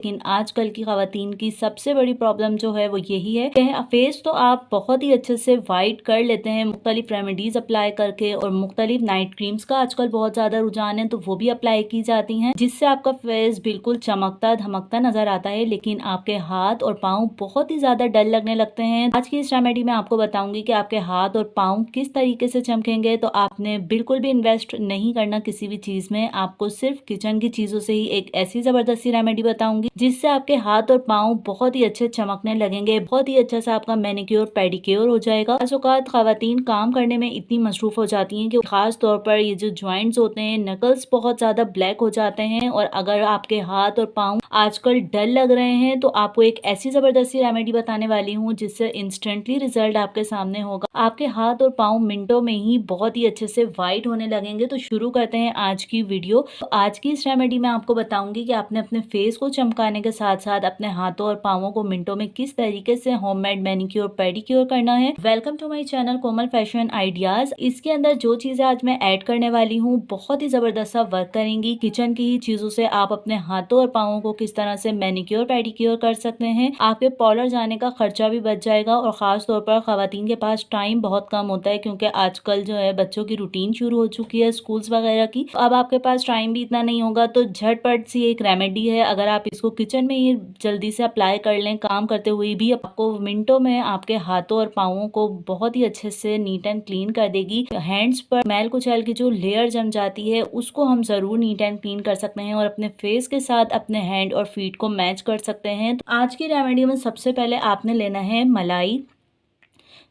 लेकिन आजकल की खवातीन की सबसे बड़ी प्रॉब्लम जो है वो यही है कि फेस तो आप बहुत ही अच्छे से वाइट कर लेते हैं मुख्तलिफ रेमेडीज अप्लाई करके, और मुख्तलिफ नाइट क्रीम्स का आजकल बहुत ज्यादा रुझान है तो वो भी अप्लाई की जाती हैं, जिससे आपका फेस बिल्कुल चमकता धमकता नजर आता है, लेकिन आपके हाथ और पाँव बहुत ही ज्यादा डल लगने लगते हैं। आज की इस रेमेडी में आपको बताऊंगी कि आपके हाथ और पाँव किस तरीके से चमकेंगे। तो आपने बिल्कुल भी इन्वेस्ट नहीं करना किसी भी चीज में, आपको सिर्फ किचन की चीजों से ही एक ऐसी जबरदस्ती रेमेडी बताऊंगी जिससे आपके हाथ और पाँव बहुत ही अच्छे चमकने लगेंगे, बहुत ही अच्छा सा आपका मैनिक्योर पेडिक्योर हो जाएगा। औकात खवातीन काम करने में इतनी मसरूफ हो जाती हैं कि खास तौर पर ये जो ज्वाइंट्स होते हैं, नकल्स बहुत ज्यादा ब्लैक हो जाते हैं, और अगर आपके हाथ और पाँव आजकल डल लग रहे हैं तो आपको एक ऐसी जबरदस्ती रेमेडी बताने वाली हूँ जिससे इंस्टेंटली रिजल्ट आपके सामने होगा। आपके हाथ और पाँव मिनटों में ही बहुत ही अच्छे से व्हाइट होने लगेंगे। तो शुरू करते हैं आज की वीडियो। तो आज की इस रेमेडी में आपको बताऊंगी कि आपने अपने फेस को चमकाने के साथ साथ अपने हाथों और पाँवों को मिनटों में किस तरीके से होममेड मैनिक्योर पेडिक्योर करना है। Welcome to my channel Komal fashion ideas. इसके अंदर जो चीजें आज मैं ऐड करने वाली हूँ बहुत ही जबरदस्त वर्क करेंगी। किचन की ही चीजों से आप अपने हाथों और पाँवों को किस तरह से मैनिक्योर पेडिक्योर कर सकते हैं। आपके पार्लर जाने का खर्चा भी बच जाएगा, और खास तौर पर खवातीन के पास टाइम बहुत कम होता है क्योंकि आजकल जो है बच्चों की रूटीन शुरू हो चुकी है स्कूल्स वगैरह की। अब आपके पास टाइम भी इतना नहीं होगा, तो झटपट सी एक रेमेडी है। अगर आप इसको किचन में ही जल्दी से अप्लाई कर लें काम करते हुए भी, आपको मिनटों में आपके हाथों और पाँवों को बहुत ही अच्छे से नीट एंड क्लीन कर देगी। हैंड्स पर मैल कुचैल की जो लेयर जम जाती है उसको हम जरूर नीट एंड क्लीन कर सकते हैं, और अपने फेस के साथ अपने हैंड और फीट को मैच कर सकते हैं। तो आज की रेमेडी में सबसे पहले आपने लेना है मलाई।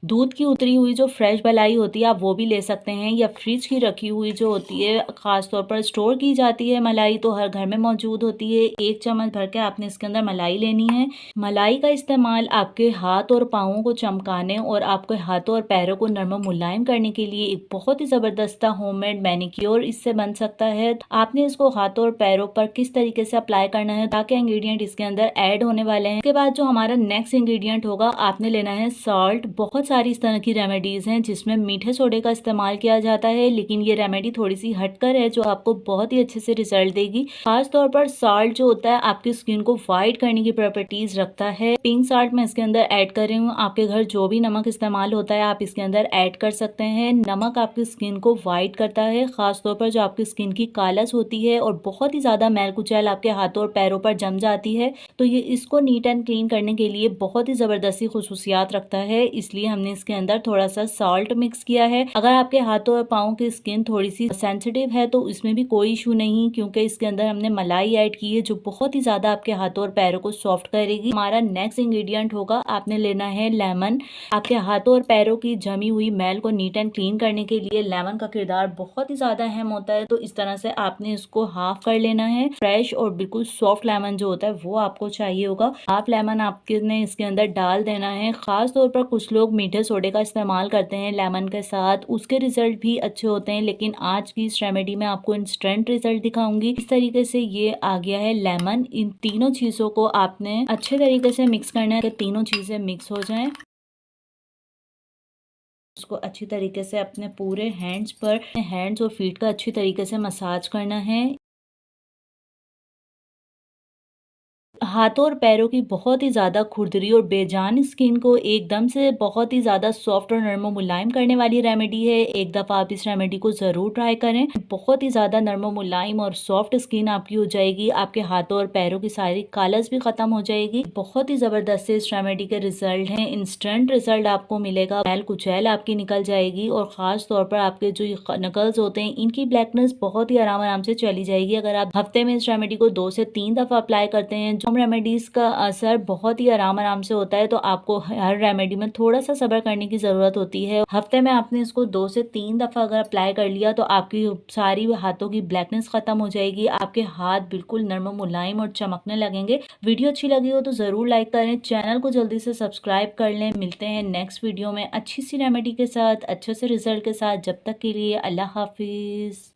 दूध की उतरी हुई जो फ्रेश मलाई होती है आप वो भी ले सकते हैं, या फ्रिज की रखी हुई जो होती है, खास तौर पर स्टोर की जाती है मलाई तो हर घर में मौजूद होती है। 1 चम्मच भर के आपने इसके अंदर मलाई लेनी है। मलाई का इस्तेमाल आपके हाथ और पाँवों को चमकाने और आपके हाथों और पैरों को नरम मुलायम करने के लिए एक बहुत ही जबरदस्त होममेड मैनिक्योर इससे बन सकता है। आपने इसको हाथों और पैरों पर किस तरीके से अप्लाई करना है, ताकि इंग्रेडिएंट इसके अंदर ऐड होने वाले हैं। इसके बाद जो हमारा नेक्स्ट इंग्रेडिएंट होगा, आपने लेना है सॉल्ट। बहुत सारी इस तरह की रेमेडीज हैं जिसमें मीठे सोडे का इस्तेमाल किया जाता है, लेकिन ये रेमेडी थोड़ी सी हटकर है जो आपको बहुत ही अच्छे से रिजल्ट देगी। खास तौर पर सॉल्ट जो होता है आपकी स्किन को व्हाइट करने की प्रॉपर्टीज रखता है। पिंक सॉल्ट मैं इसके अंदर ऐड कर रही हूँ। आपके घर जो भी नमक इस्तेमाल होता है आप इसके अंदर ऐड कर सकते हैं। नमक आपकी स्किन को व्हाइट करता है, खास तौर पर जो आपकी स्किन की कालस होती है और बहुत ही ज्यादा मैल कुचैल आपके हाथों और पैरों पर जम जाती है, तो ये इसको नीट एंड क्लीन करने के लिए बहुत ही जबरदस्ती खुसूसियात रखता है, इसलिए हमने इसके अंदर थोड़ा सा सॉल्ट मिक्स किया है। अगर आपके हाथों और पाँव की स्किन थोड़ी सी सेंसिटिव है तो इसमें भी कोई इशू नहीं, क्योंकि इसके अंदर हमने मलाई ऐड की है जो बहुत ही ज्यादा आपके हाथों और पैरों को सॉफ्ट करेगी। हमारा नेक्स्ट इंग्रेडिएंट होगा, आपने लेना है लेमन। आपके हाथों और पैरों की जमी हुई मैल को नीट एंड क्लीन करने के लिए लेमन का किरदार बहुत ही ज्यादा अहम होता है, तो इस तरह से आपने इसको हाफ कर लेना है। फ्रेश और बिल्कुल सॉफ्ट लेमन जो होता है वो आपको चाहिए होगा। हाफ लेमन आपने इसके अंदर डाल देना है। खास तौर पर कुछ लोग मीठे सोडे का इस्तेमाल करते हैं लेमन के साथ, उसके रिजल्ट भी अच्छे होते हैं, लेकिन आज की इस रेमेडी में आपको इंस्टेंट रिजल्ट दिखाऊंगी। इस तरीके से ये आ गया है लेमन। इन तीनों चीजों को आपने अच्छे तरीके से मिक्स करना है कि तीनों चीजें मिक्स हो जाएं। उसको अच्छी तरीके से अपने पूरे हैंड्स और फीट का अच्छी तरीके से मसाज करना है। हाथों और पैरों की बहुत ही ज्यादा खुरदरी और बेजान स्किन को एकदम से बहुत ही ज्यादा सॉफ्ट और नरम मुलायम करने वाली रेमेडी है। एक दफा आप इस रेमेडी को जरूर ट्राई करें, बहुत ही ज्यादा नरम मुलायम और सॉफ्ट स्किन आपकी हो जाएगी। आपके हाथों और पैरों की सारी कालस भी खत्म हो जाएगी। बहुत ही जबरदस्त इस रेमेडी के रिजल्ट हैं, इंस्टेंट रिजल्ट आपको मिलेगा। मैल कुचैल आपकी निकल जाएगी, और खास तौर पर आपके जो नकल्स होते हैं इनकी ब्लैकनेस बहुत ही आराम से चली जाएगी अगर आप हफ्ते में इस रेमेडी को 2 से 3 दफा अप्लाई करते हैं। होम रेमेडीज का असर बहुत ही आराम से होता है, तो आपको हर रेमेडी में थोड़ा सा सब्र करने की जरूरत होती है। हफ्ते में आपने इसको 2 से 3 दफा अगर अप्लाई कर लिया तो आपकी सारी हाथों की ब्लैकनेस खत्म हो जाएगी। आपके हाथ बिल्कुल नरम मुलायम और चमकने लगेंगे। वीडियो अच्छी लगी हो तो जरूर लाइक करें, चैनल को जल्दी से सब्सक्राइब कर लें। मिलते हैं नेक्स्ट वीडियो में अच्छी सी रेमेडी के साथ, अच्छे से रिजल्ट के साथ। जब तक के लिए अल्लाह हाफिज।